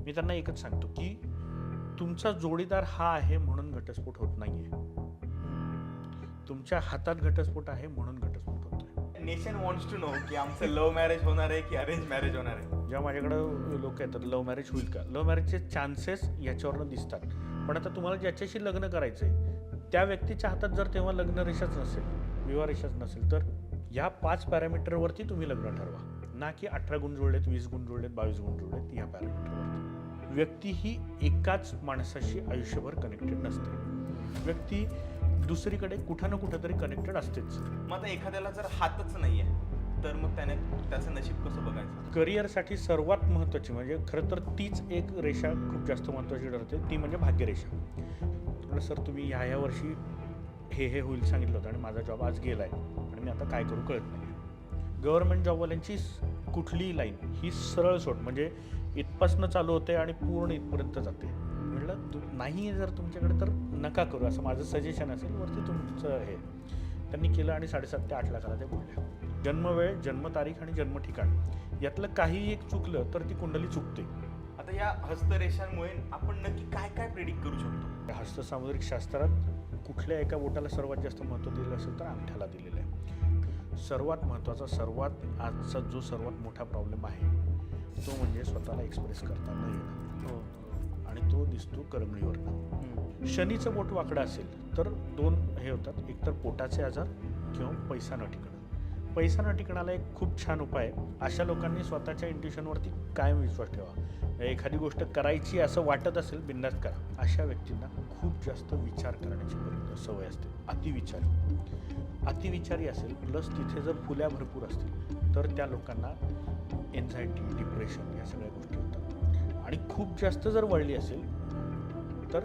मी त्यांना एकच सांगतो की तुमचा जोडीदार हा आहे म्हणून घटस्फोट होत नाहीये, तुमच्या हातात घटस्फोट आहे म्हणून घटस्फोट होतोय. नेशन वॉन्ट्स टू नो की आमचं लव्ह मॅरेज होणार आहे की अरेंज मॅरेज होणार आहे. जेव्हा माझ्याकडं लोक येतात लव्ह मॅरेज होईल का, लव्ह मॅरेजचे चान्सेस याच्यावरनं दिसतात. पण आता तुम्हाला ज्याच्याशी लग्न करायचं आहे त्या व्यक्तीच्या हातात जर तेव्हा लग्न रेषाच नसेल, विवाह रेषाच नसेल, तर या 5 पॅरामीटरवरती तुम्ही लग्न ठरवा, ना की 18 गुण जुळलेत, 20 गुण जुळलेत, 22 गुण जुळलेत या पॅरामीटरवरती. व्यक्ती ही एकाच माणसाशी आयुष्यभर कनेक्टेड नसते. व्यक्ती दुसरीकडे कुठं ना कुठं तरी कनेक्टेड असतेच. मग आता एखाद्याला जर हातच नाहीये तर मग त्याने त्याचं नशीब कसं बघायचं? करिअरसाठी सर्वात महत्त्वाची म्हणजे खरं तर तीच एक रेषा खूप जास्त महत्त्वाची ठरते, ती म्हणजे भाग्यरेषा. म्हटलं सर तुम्ही ह्या वर्षी हे होईल सांगितलं होतं आणि माझा जॉब आज गेला आहे आणि मी आता काय करू कळत नाही. गव्हर्नमेंट जॉबवाल्यांची कुठलीही लाईन ही सरळ सोड, म्हणजे इथपासनं चालू होते आणि पूर्ण इथपर्यंत जाते. म्हटलं नाही जर तुमच्याकडे तर नका करू, असं माझं सजेशन असेल. वरती तुमचं हे त्यांनी केलं आणि 7.5 ते 8 लाखाला ते बोलले. जन्मवेळ, जन्मतारीख आणि जन्मठिकाण यातलं काही एक चुकलं तर ती कुंडली चुकते. आता या हस्तरेषांमुळे आपण नक्की काय काय प्रेडिक्ट करू शकतो? हस्तसामुद्रिक शास्त्रात कुठल्या एका बोटाला सर्वात जास्त महत्त्व दिलेलं असेल तर अंगठ्याला दिलेलं आहे. सर्वात महत्त्वाचा, सर्वात आजचा जो सर्वात मोठा प्रॉब्लेम आहे तो म्हणजे स्वतःला एक्सप्रेस करता न येणं, आणि तो दिसतो करंगळीवरनं. शनीचं बोट वाकडं असेल तर 2 हे होतात, एक तर पोटाचे आजार किंवा पैसा न टिकणं. पैसा न टिकणाला एक खूप छान उपाय आहे. अशा लोकांनी स्वतःच्या इंट्युशनवरती कायम विश्वास ठेवा. एखादी गोष्ट करायची असं वाटत असेल बिनधास्त करा. अशा व्यक्तींना खूप जास्त विचार करण्याची सवय असते. अतिविचारी असेल प्लस तिथे जर फुल्या भरपूर असतील तर त्या लोकांना एन्झायटी, डिप्रेशन या सगळ्या गोष्टी होतात. आणि खूप जास्त जर वळली असेल तर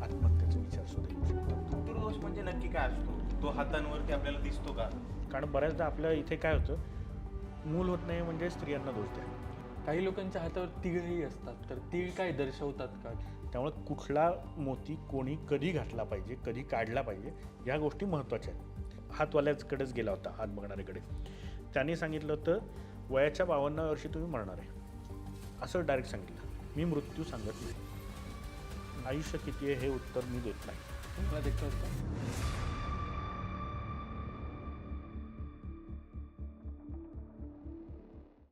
आत्महत्येचे विचार सुद्धा येऊ शकतात. पितृदोष म्हणजे नक्की काय असतो? तो हातांवरती आपल्याला दिसतो का? कारण बऱ्याचदा आपल्या इथे काय होतं, मूल होत नाही म्हणजे स्त्रियांना दोष द्या. काही लोकांच्या हातावर तीळही असतात, तर तीळ काय दर्शवतात का? त्यामुळे कुठला मोती कोणी कधी घातला पाहिजे, कधी काढला पाहिजे या गोष्टी महत्त्वाच्या आहेत. हातवाल्याकडेच गेला होता, हात बघणाऱ्याकडे. त्यांनी सांगितलं होतं वयाच्या 52व्या वर्षी तुम्ही मरणार आहे, असं डायरेक्ट सांगितलं. मी मृत्यू सांगत नाही, आयुष्य किती आहे हे उत्तर मी देत नाही. मला देखतं होतं